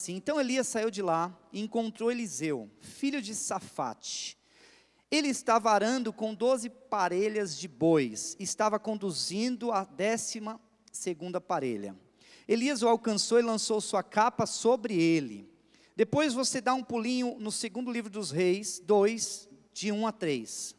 assim: então Elias saiu de lá e encontrou Eliseu, filho de Safate. Ele estava arando com 12 parelhas de bois, estava conduzindo a 12ª parelha. Elias o alcançou e lançou sua capa sobre ele. Depois você dá um pulinho no segundo livro dos Reis, 2, de 1 a 3.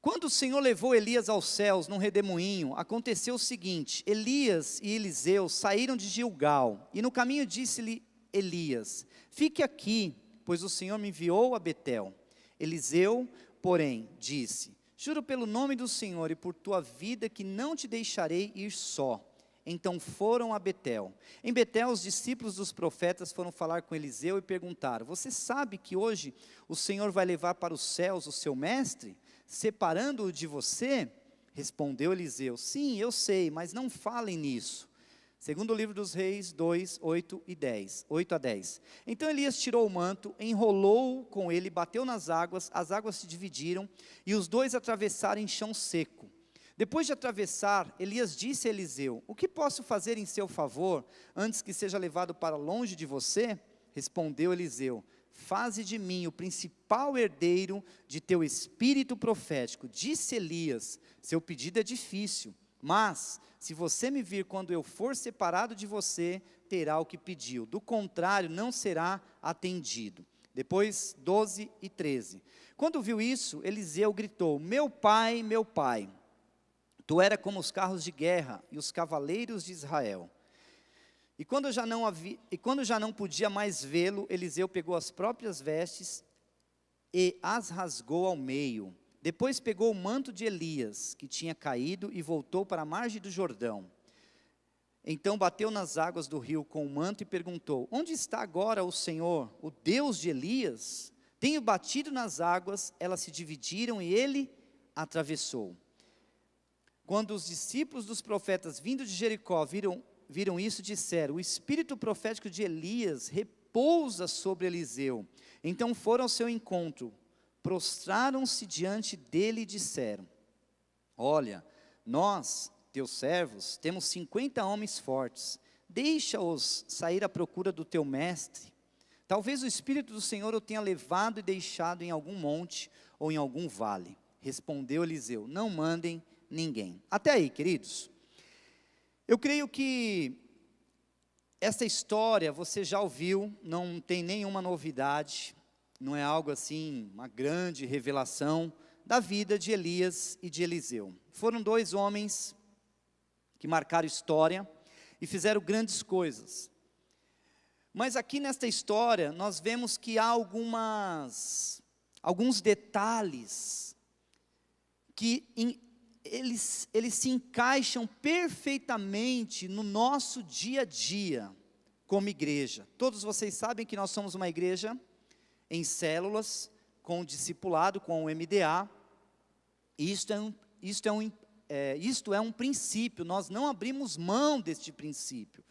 Quando o Senhor levou Elias aos céus num redemoinho, aconteceu o seguinte: Elias e Eliseu saíram de Gilgal, e no caminho disse-lhe Elias: fique aqui, pois o Senhor me enviou a Betel. Eliseu, porém, disse: juro pelo nome do Senhor e por tua vida que não te deixarei ir só. Então foram a Betel. Em Betel, os discípulos dos profetas foram falar com Eliseu e perguntaram: você sabe que hoje o Senhor vai levar para os céus o seu mestre, separando-o de você? Respondeu Eliseu: sim, eu sei, mas não falem nisso. Segundo o livro dos Reis, 2, 8 a 10. Então Elias tirou o manto, enrolou-o com ele, bateu nas águas, as águas se dividiram, e os dois atravessaram em chão seco. Depois de atravessar, Elias disse a Eliseu: o que posso fazer em seu favor, antes que seja levado para longe de você? Respondeu Eliseu: faze de mim o principal herdeiro de teu espírito profético. Disse Elias: seu pedido é difícil, mas se você me vir quando eu for separado de você, terá o que pediu, do contrário não será atendido. Depois 12 e 13. Quando viu isso, Eliseu gritou: meu pai, tu era como os carros de guerra e os cavaleiros de Israel. E quando já não podia mais vê-lo, Eliseu pegou as próprias vestes e as rasgou ao meio. Depois pegou o manto de Elias, que tinha caído, e voltou para a margem do Jordão. Então bateu nas águas do rio com o manto e perguntou: onde está agora o Senhor, o Deus de Elias? Tenho batido nas águas, elas se dividiram e ele atravessou. Quando os discípulos dos profetas vindo de Jericó viram isso, disseram: o espírito profético de Elias repousa sobre Eliseu. Então foram ao seu encontro, prostraram-se diante dele e disseram: olha, nós, teus servos, temos 50 homens fortes, deixa-os sair à procura do teu mestre. Talvez o Espírito do Senhor o tenha levado e deixado em algum monte ou em algum vale. Respondeu Eliseu: não mandem ninguém. Até aí, queridos, eu creio que essa história você já ouviu, não tem nenhuma novidade, não é algo assim, uma grande revelação da vida de Elias e de Eliseu. Foram dois homens que marcaram história e fizeram grandes coisas. Mas aqui nesta história, nós vemos que há alguns detalhes que eles se encaixam perfeitamente no nosso dia a dia como igreja. Todos vocês sabem que nós somos uma igreja em células, com o discipulado, com o MDA. Isto é um princípio, nós não abrimos mão deste princípio.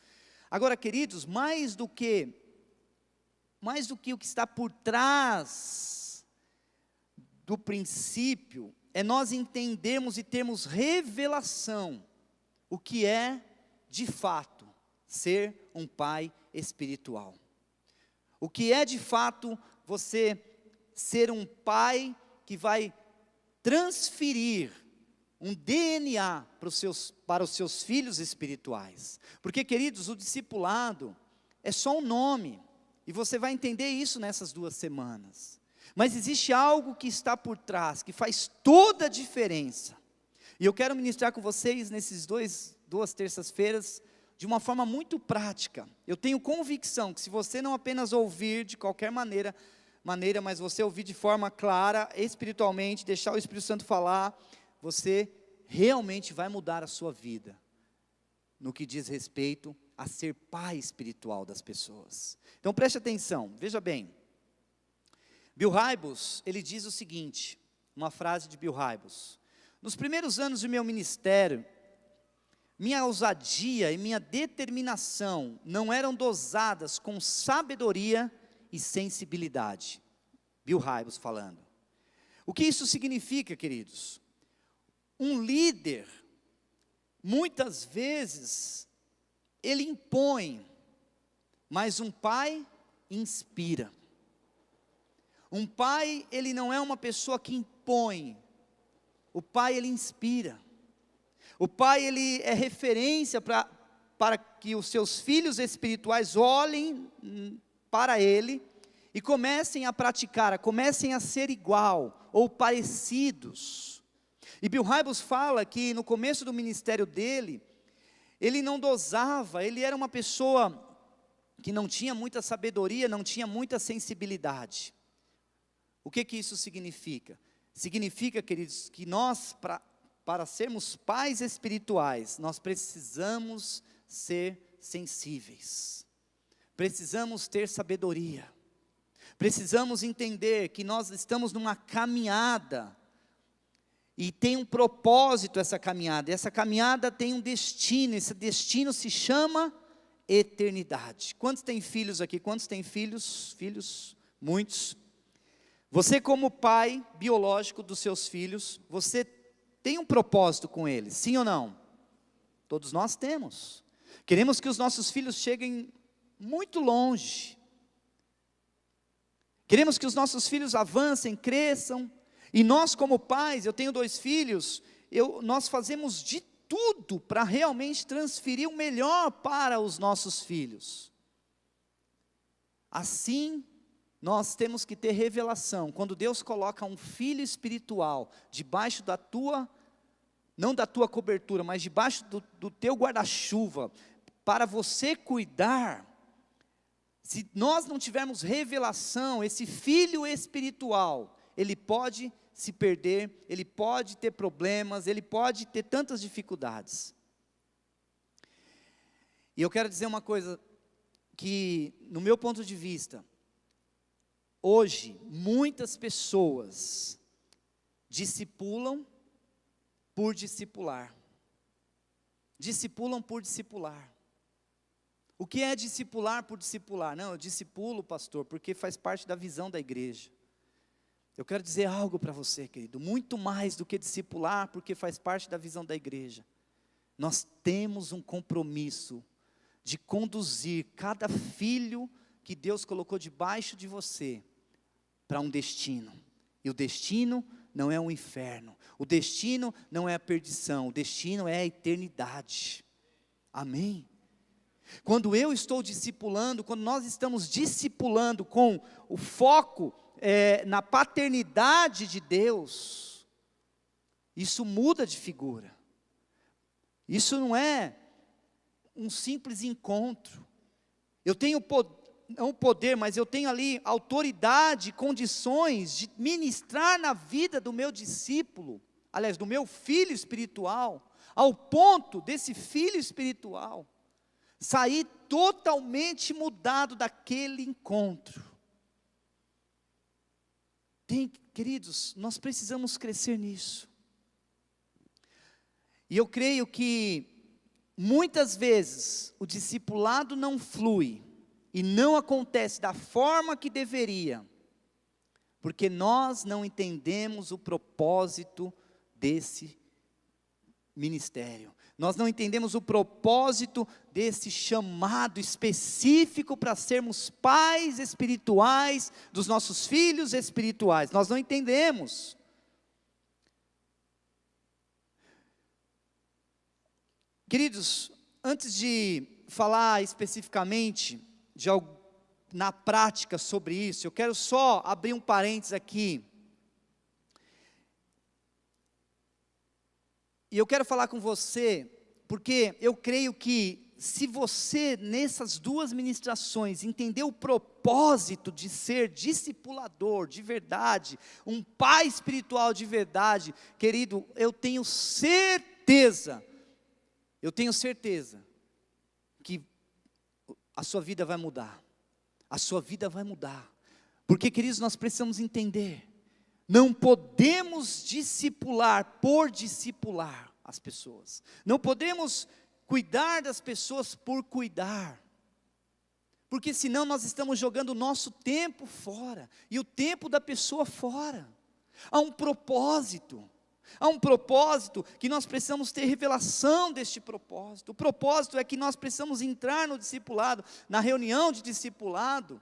Agora, queridos, mais do que o que está por trás do princípio, é nós entendermos e termos revelação, o que é, de fato, ser um pai espiritual. O que é, de fato, você ser um pai que vai transferir um DNA para os seus filhos espirituais. Porque, queridos, o discipulado é só um nome, e você vai entender isso nessas 2 semanas. Mas existe algo que está por trás, que faz toda a diferença. E eu quero ministrar com vocês nesses duas terças-feiras, de uma forma muito prática. Eu tenho convicção que se você não apenas ouvir de qualquer maneira, mas você ouvir de forma clara, espiritualmente, deixar o Espírito Santo falar, você realmente vai mudar a sua vida, no que diz respeito a ser pai espiritual das pessoas. Então preste atenção, veja bem. Bill Hybels, ele diz o seguinte, uma frase de Bill Hybels: nos primeiros anos do meu ministério, minha ousadia e minha determinação não eram dosadas com sabedoria e sensibilidade. Bill Hybels falando. O que isso significa, queridos? Um líder, muitas vezes, ele impõe Mas um pai inspira. Um pai, ele não é uma pessoa que impõe. O pai, ele inspira. O pai, ele é referência para que os seus filhos espirituais olhem para ele e comecem a praticar, comecem a ser igual ou parecidos. E Bill Hybels fala que no começo do ministério dele, ele não dosava, ele era uma pessoa que não tinha muita sabedoria, não tinha muita sensibilidade. O que isso significa? Significa, queridos, que nós, para sermos pais espirituais, nós precisamos ser sensíveis, precisamos ter sabedoria, precisamos entender que nós estamos numa caminhada, e tem um propósito essa caminhada tem um destino, esse destino se chama eternidade. Quantos têm filhos aqui? Quantos têm filhos? Filhos? Muitos. Você como pai biológico dos seus filhos, você tem um propósito com eles, sim ou não? Todos nós temos. Queremos que os nossos filhos cheguem muito longe. Queremos que os nossos filhos avancem, cresçam. E nós como pais, eu tenho 2 filhos, nós fazemos de tudo para realmente transferir o melhor para os nossos filhos. Assim, nós temos que ter revelação. Quando Deus coloca um filho espiritual debaixo da tua, não da tua cobertura, mas debaixo do teu guarda-chuva, para você cuidar, se nós não tivermos revelação, esse filho espiritual, ele pode se perder, ele pode ter problemas, ele pode ter tantas dificuldades. E eu quero dizer uma coisa, que no meu ponto de vista, hoje, muitas pessoas discipulam por discipular. Discipulam por discipular. O que é discipular por discipular? Não, eu discipulo, pastor, porque faz parte da visão da igreja. Eu quero dizer algo para você, querido, muito mais do que discipular, porque faz parte da visão da igreja. Nós temos um compromisso de conduzir cada filho que Deus colocou debaixo de você para um destino. E o destino não é um inferno. O destino não é a perdição. O destino é a eternidade. Amém? Quando eu estou discipulando, quando nós estamos discipulando com o foco na paternidade de Deus, isso muda de figura. Isso não é um simples encontro. Eu tenho não poder, mas eu tenho ali autoridade, condições de ministrar na vida do meu discípulo, aliás, do meu filho espiritual, ao ponto desse filho espiritual sair totalmente mudado daquele encontro. Queridos, nós precisamos crescer nisso. E eu creio que muitas vezes o discipulado não flui e não acontece da forma que deveria, porque nós não entendemos o propósito desse ministério. Nós não entendemos o propósito desse chamado específico para sermos pais espirituais dos nossos filhos espirituais. Nós não entendemos. Queridos, antes de falar especificamente na prática sobre isso, eu quero só abrir um parênteses aqui. E eu quero falar com você, porque eu creio que se você, nessas 2 ministrações, entender o propósito de ser discipulador de verdade, um pai espiritual de verdade, querido, eu tenho certeza que a sua vida vai mudar. A sua vida vai mudar. Porque, queridos, nós precisamos entender. Não podemos discipular por discipular as pessoas. Não podemos cuidar das pessoas por cuidar. Porque senão nós estamos jogando o nosso tempo fora. E o tempo da pessoa fora. Há um propósito. Há um propósito que nós precisamos ter revelação deste propósito. O propósito é que nós precisamos entrar no discipulado, na reunião de discipulado,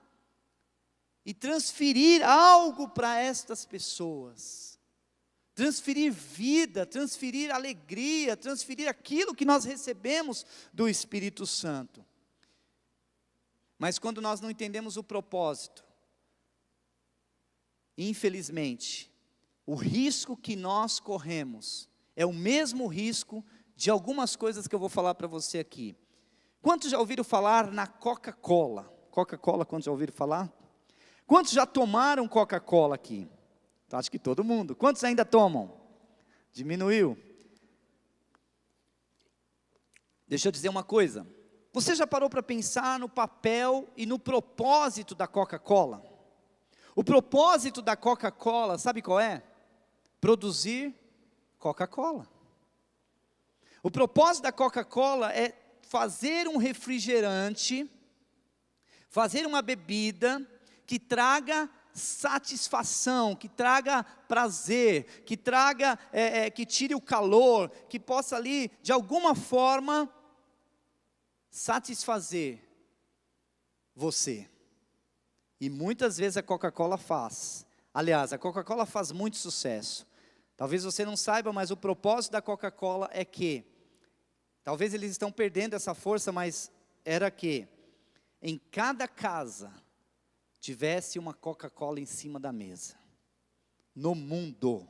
e transferir algo para estas pessoas. Transferir vida, transferir alegria, transferir aquilo que nós recebemos do Espírito Santo. Mas quando nós não entendemos o propósito, infelizmente, o risco que nós corremos é o mesmo risco de algumas coisas que eu vou falar para você aqui. Quantos já ouviram falar na Coca-Cola? Coca-Cola, quantos já ouviram falar? Quantos já tomaram Coca-Cola aqui? Acho que todo mundo. Quantos ainda tomam? Diminuiu. Deixa eu dizer uma coisa. Você já parou para pensar no papel e no propósito da Coca-Cola? O propósito da Coca-Cola, sabe qual é? Produzir Coca-Cola. O propósito da Coca-Cola é fazer um refrigerante, fazer uma bebida que traga satisfação, que traga prazer, que traga, que tire o calor, que possa ali, de alguma forma, satisfazer você. E muitas vezes a Coca-Cola faz. Aliás, a Coca-Cola faz muito sucesso. Talvez você não saiba, mas o propósito da Coca-Cola é que, talvez eles estão perdendo essa força, mas era que, em cada casa, tivesse uma Coca-Cola em cima da mesa. No mundo.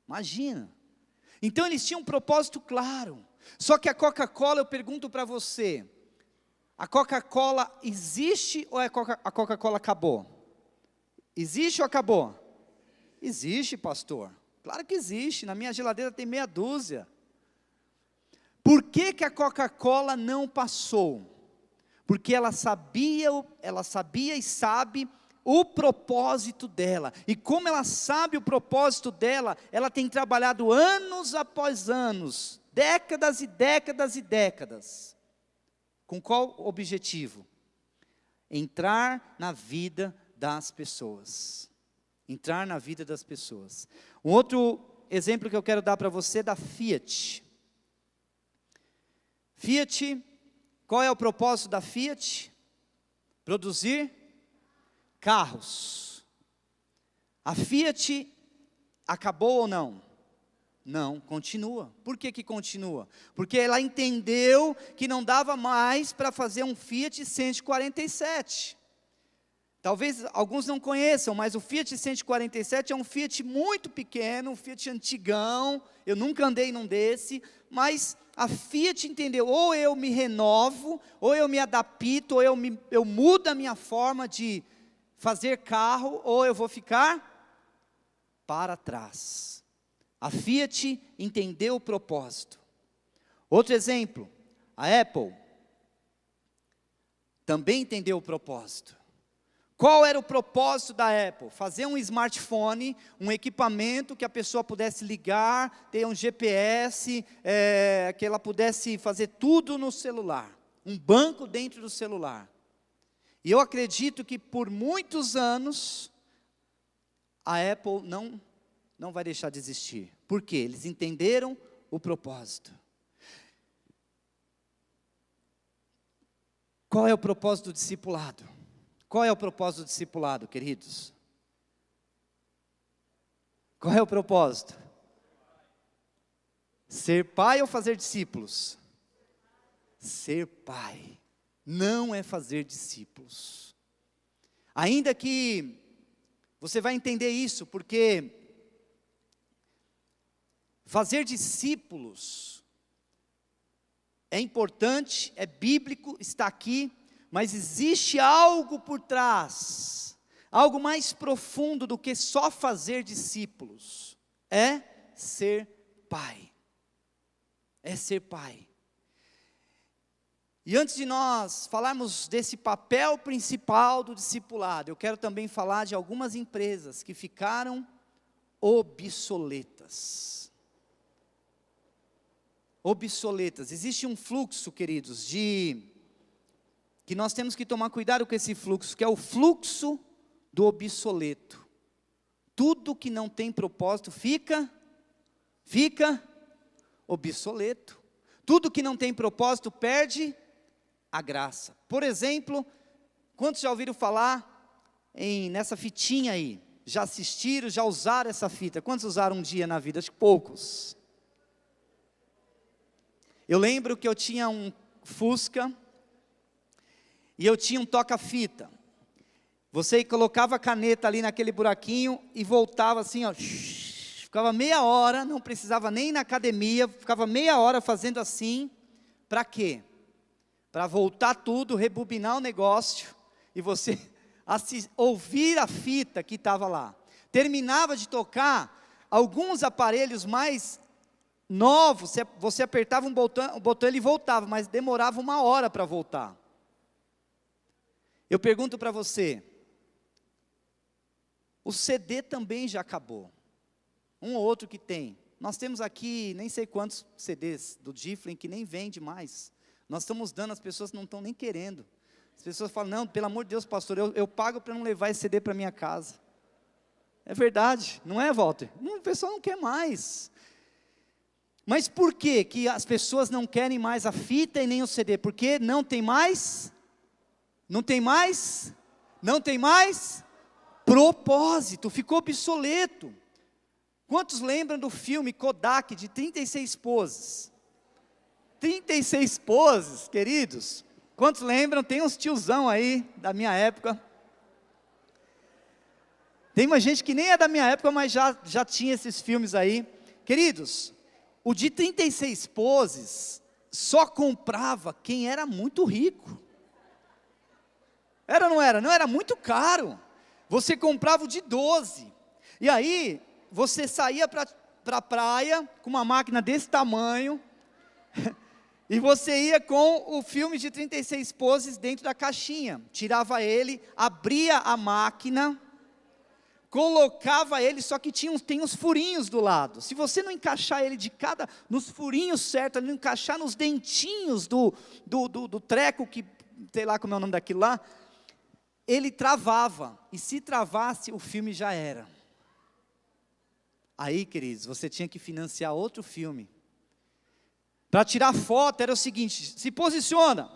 Imagina. Então eles tinham um propósito claro. Só que a Coca-Cola, eu pergunto para você, a Coca-Cola existe ou a Coca-Cola acabou? Existe ou acabou? Existe, pastor. Claro que existe, na minha geladeira tem meia dúzia. Por que que a Coca-Cola não passou? Porque ela sabia e sabe o propósito dela. E como ela sabe o propósito dela, ela tem trabalhado anos após anos, décadas e décadas e décadas. Com qual objetivo? Entrar na vida das pessoas. Entrar na vida das pessoas. Um outro exemplo que eu quero dar para você é da Fiat. Fiat, qual é o propósito da Fiat? Produzir carros. A Fiat acabou ou não? Não, continua. Por que que continua? Porque ela entendeu que não dava mais para fazer um Fiat 147. Talvez alguns não conheçam, mas o Fiat 147 é um Fiat muito pequeno, um Fiat antigão, eu nunca andei num desse, mas a Fiat entendeu, ou eu me renovo, ou eu me adapto, ou eu mudo a minha forma de fazer carro, ou eu vou ficar para trás. A Fiat entendeu o propósito. Outro exemplo, a Apple também entendeu o propósito. Qual era o propósito da Apple? Fazer um smartphone, um equipamento que a pessoa pudesse ligar, ter um GPS, que ela pudesse fazer tudo no celular. Um banco dentro do celular. E eu acredito que por muitos anos, a Apple não vai deixar de existir. Por quê? Eles entenderam o propósito. Qual é o propósito do discipulado? Qual é o propósito do discipulado, queridos? Qual é o propósito? Ser pai ou fazer discípulos? Ser pai. Não é fazer discípulos. Ainda que você vai entender isso, porque fazer discípulos é importante, é bíblico, está aqui, mas existe algo por trás, algo mais profundo do que só fazer discípulos, é ser pai, é ser pai. E antes de nós falarmos desse papel principal do discipulado, eu quero também falar de algumas empresas que ficaram obsoletas. Obsoletas, existe um fluxo, queridos, que nós temos que tomar cuidado com esse fluxo, que é o fluxo do obsoleto. Tudo que não tem propósito fica fica obsoleto. Tudo que não tem propósito perde a graça. Por exemplo, quantos já ouviram falar nessa fitinha aí? Já assistiram, já usaram essa fita? Quantos usaram um dia na vida? Acho que poucos. Eu lembro que eu tinha um Fusca e eu tinha um toca-fita. Você colocava a caneta ali naquele buraquinho e voltava assim, ó, ficava meia hora, não precisava nem ir na academia, ficava meia hora fazendo assim. Para quê? Para voltar tudo, rebobinar o negócio e você ouvir a fita que estava lá. Terminava de tocar, alguns aparelhos mais novos, você apertava um botão ele voltava, mas demorava 1 hora para voltar. Eu pergunto para você, o CD também já acabou. Um ou outro que tem. Nós temos aqui nem sei quantos CDs do Difflin que nem vende mais. Nós estamos dando, as pessoas não estão nem querendo. As pessoas falam, não, pelo amor de Deus, pastor, eu pago para não levar esse CD para minha casa. É verdade, não é, Walter? O pessoal não quer mais. Mas por que as pessoas não querem mais a fita e nem o CD? Porque não tem mais? Não tem mais? Não tem mais? Propósito, ficou obsoleto. Quantos lembram do filme Kodak, de 36 poses? 36 poses, queridos. Quantos lembram? Tem uns tiozão aí, da minha época. Tem uma gente que nem é da minha época, mas já tinha esses filmes aí. Queridos, o de 36 poses, só comprava quem era muito rico. Era ou não era? Não, era muito caro. Você comprava o de 12. E aí, você saía para a praia, com uma máquina desse tamanho, e você ia com o filme de 36 poses dentro da caixinha. Tirava ele, abria a máquina, colocava ele, só que tem uns furinhos do lado. Se você não encaixar ele nos furinhos certos, não encaixar nos dentinhos do treco, que sei lá como é o nome daquilo lá, ele travava, e se travasse, o filme já era. Aí, queridos, você tinha que financiar outro filme. Para tirar foto, era o seguinte, se posiciona,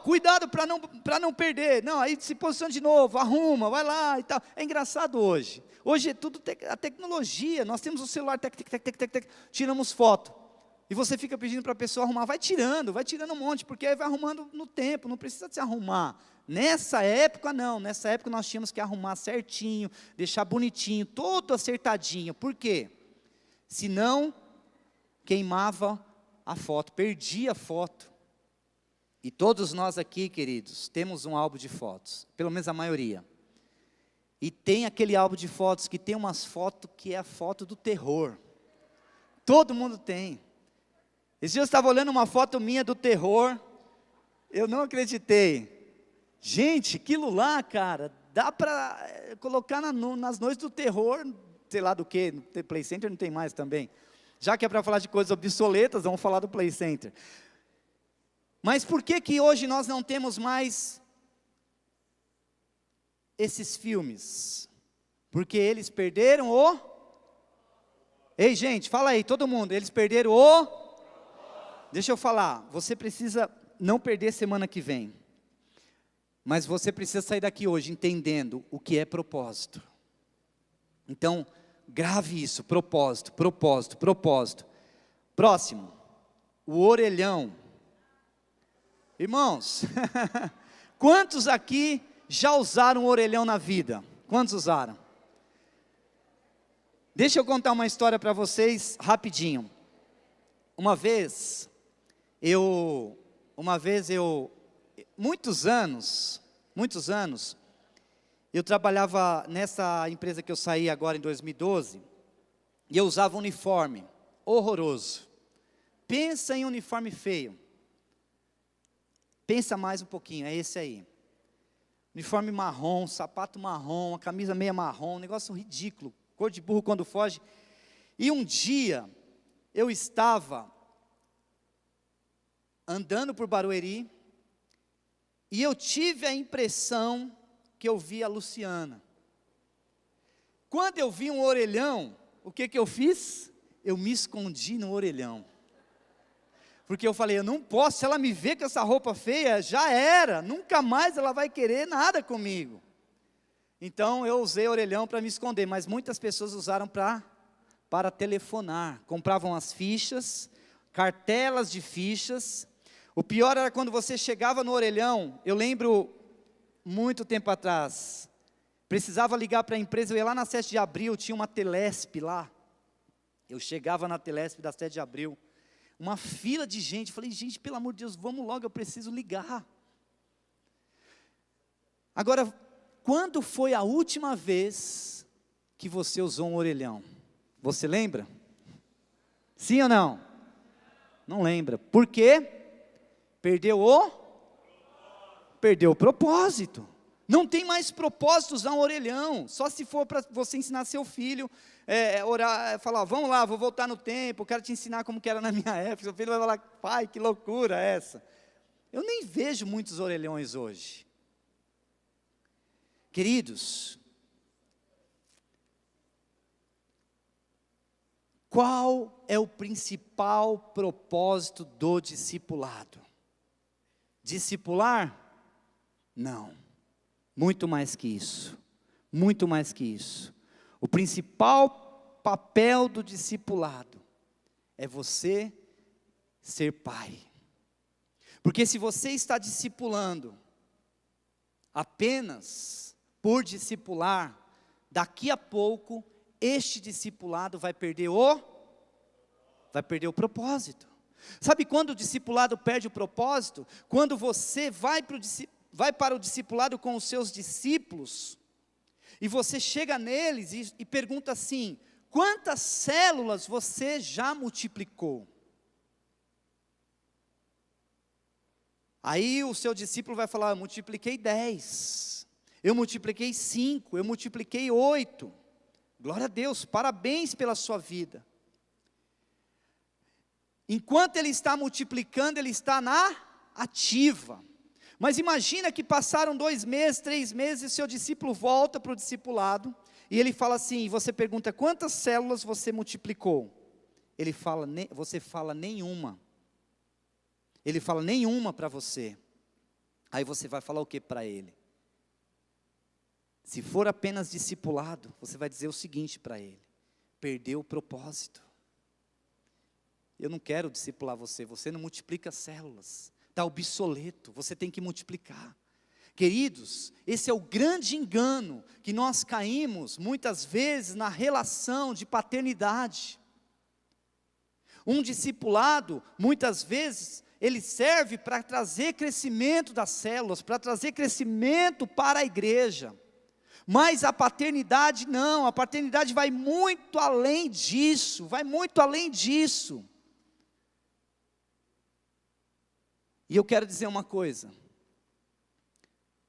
cuidado para não perder, não, aí se posiciona de novo, arruma, vai lá e tal. É engraçado hoje é tudo a tecnologia, nós temos o celular, tiramos foto, e você fica pedindo para a pessoa arrumar, vai tirando um monte, porque aí vai arrumando no tempo, não precisa se arrumar. Nessa época não, nessa época nós tínhamos que arrumar certinho, deixar bonitinho, todo acertadinho. Por quê? Senão, queimava a foto, perdia a foto. E todos nós aqui, queridos, temos um álbum de fotos, pelo menos a maioria. E tem aquele álbum de fotos que tem umas fotos que é a foto do terror. Todo mundo tem. Esse dia eu estava olhando uma foto minha do terror, eu não acreditei. Gente, aquilo lá, cara, dá para colocar nas noites do terror, sei lá do que, no Play Center não tem mais também. Já que é para falar de coisas obsoletas, vamos falar do Play Center. Mas por que hoje nós não temos mais esses filmes? Porque eles perderam o... Ei, gente, fala aí, todo mundo, eles perderam o... Deixa eu falar, você precisa não perder semana que vem. Mas você precisa sair daqui hoje entendendo o que é propósito. Então, grave isso, propósito, propósito, propósito. Próximo, o orelhão. Irmãos, quantos aqui já usaram o orelhão na vida? Quantos usaram? Deixa eu contar uma história para vocês, rapidinho. Uma vez, muitos anos, eu trabalhava nessa empresa que eu saí agora em 2012, e eu usava um uniforme horroroso. Pensa em uniforme feio. Pensa mais um pouquinho, é esse aí. Uniforme marrom, sapato marrom, a camisa meia marrom, um negócio ridículo, cor de burro quando foge. E um dia, eu estava andando por Barueri, e eu tive a impressão que eu vi a Luciana. Quando eu vi um orelhão, o que eu fiz? eu me escondi no orelhão. Porque eu falei, eu não posso, se ela me ver com essa roupa feia, já era, nunca mais ela vai querer nada comigo. Então eu usei orelhão para me esconder, mas muitas pessoas usaram para telefonar, compravam as fichas, cartelas de fichas. O pior era quando você chegava no orelhão, eu lembro, muito tempo atrás, precisava ligar para a empresa, eu ia lá na 7 de abril, tinha uma Telesp lá, eu chegava na Telesp da 7 de abril, uma fila de gente, falei, gente, pelo amor de Deus, vamos logo, eu preciso ligar. Agora, quando foi a última vez que você usou um orelhão? Você lembra? Sim ou não? Não lembra. Por quê? Perdeu o propósito. Não tem mais propósito usar um orelhão, só se for para você ensinar seu filho, orar, falar, vamos lá, vou voltar no tempo, quero te ensinar como que era na minha época. Seu filho vai falar, pai, que loucura é essa? Eu nem vejo muitos orelhões hoje. Queridos, qual é o principal propósito do discipulado? Discipular? Não, muito mais que isso, muito mais que isso. O principal papel do discipulado é você ser pai. Porque se você está discipulando apenas por discipular, daqui a pouco, este discipulado vai perder o propósito. Sabe quando o discipulado perde o propósito? Quando você vai para o discipulado com os seus discípulos, e você chega neles e pergunta assim, quantas células você já multiplicou? Aí o seu discípulo vai falar, eu multipliquei 10, eu multipliquei 5, eu multipliquei 8, glória a Deus, parabéns pela sua vida. Enquanto ele está multiplicando, ele está na ativa. Mas imagina que passaram 2 meses, 3 meses, e seu discípulo volta para o discipulado, e ele fala assim, você pergunta, quantas células você multiplicou? Você fala nenhuma. Ele fala nenhuma para você. Aí você vai falar o que para ele? Se for apenas discipulado, você vai dizer o seguinte para ele, perdeu o propósito. Eu não quero discipular você, você não multiplica células, está obsoleto, você tem que multiplicar. Queridos, esse é o grande engano que nós caímos muitas vezes na relação de paternidade. Um discipulado, muitas vezes, ele serve para trazer crescimento das células, para trazer crescimento para a igreja. Mas a paternidade não, a paternidade vai muito além disso, vai muito além disso. E eu quero dizer uma coisa,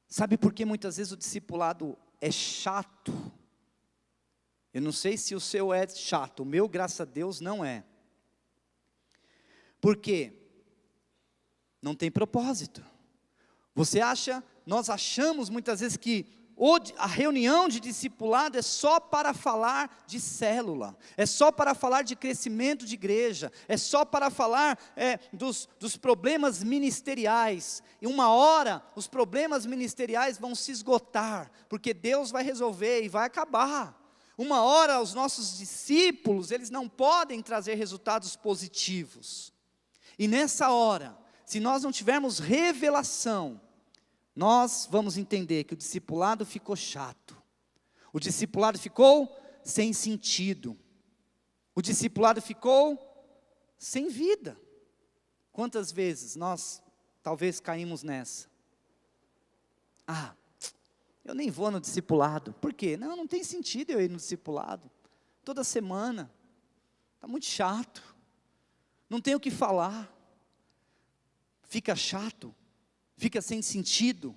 sabe por que muitas vezes o discipulado é chato? Eu não sei se o seu é chato, o meu, graças a Deus, não é. Por quê? Não tem propósito. Nós achamos muitas vezes que a reunião de discipulado é só para falar de célula, é só para falar de crescimento de igreja, é só para falar dos problemas ministeriais, e uma hora os problemas ministeriais vão se esgotar, porque Deus vai resolver e vai acabar. Uma hora os nossos discípulos, eles não podem trazer resultados positivos, e nessa hora, se nós não tivermos revelação, nós vamos entender que o discipulado ficou chato, o discipulado ficou sem sentido, o discipulado ficou sem vida. Quantas vezes nós talvez caímos nessa? Eu nem vou no discipulado, por quê? Não tem sentido eu ir no discipulado, toda semana, está muito chato, não tem o que falar, fica chato, fica sem sentido,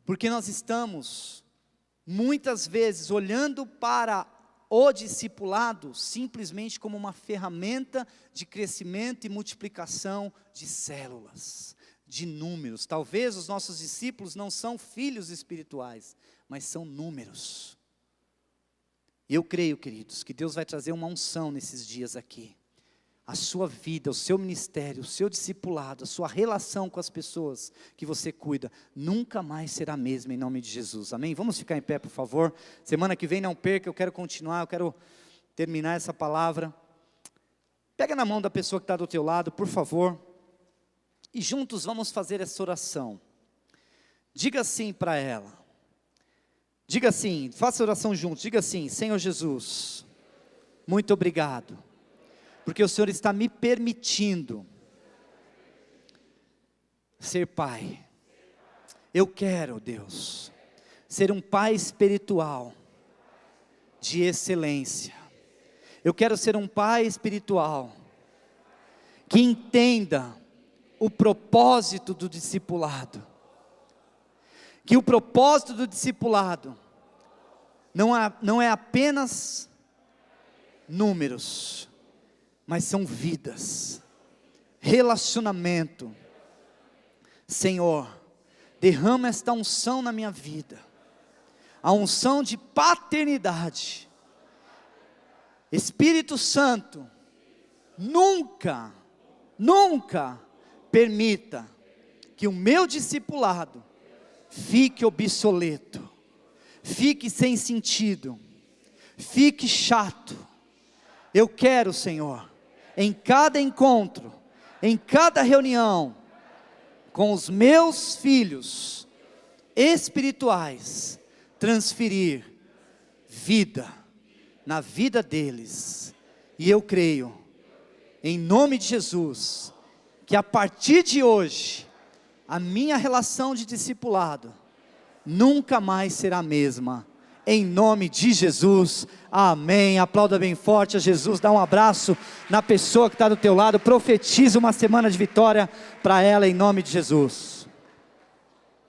porque nós estamos, muitas vezes, olhando para o discipulado, simplesmente como uma ferramenta de crescimento e multiplicação de células, de números. Talvez os nossos discípulos não são filhos espirituais, mas são números. Eu creio, queridos, que Deus vai trazer uma unção nesses dias aqui. A sua vida, o seu ministério, o seu discipulado, a sua relação com as pessoas que você cuida, nunca mais será a mesma em nome de Jesus, amém? Vamos ficar em pé, por favor. Semana que vem não perca, eu quero continuar, eu quero terminar essa palavra. Pega na mão da pessoa que está do teu lado, por favor, e juntos vamos fazer essa oração. Diga assim para ela, diga assim, faça a oração juntos, diga assim: Senhor Jesus, muito obrigado, porque o Senhor está me permitindo ser pai. Eu quero, Deus, ser um pai espiritual de excelência. Eu quero ser um pai espiritual que entenda o propósito do discipulado. Que o propósito do discipulado não é apenas números, mas são vidas, relacionamento. Senhor, derrama esta unção na minha vida, a unção de paternidade. Espírito Santo, nunca permita que o meu discipulado fique obsoleto, fique sem sentido, fique chato. Eu quero, Senhor, em cada encontro, em cada reunião, com os meus filhos espirituais, transferir vida na vida deles. E eu creio, em nome de Jesus, que a partir de hoje, a minha relação de discipulado nunca mais será a mesma. Em nome de Jesus, amém. Aplauda bem forte a Jesus, dá um abraço na pessoa que está do teu lado, profetiza uma semana de vitória para ela em nome de Jesus.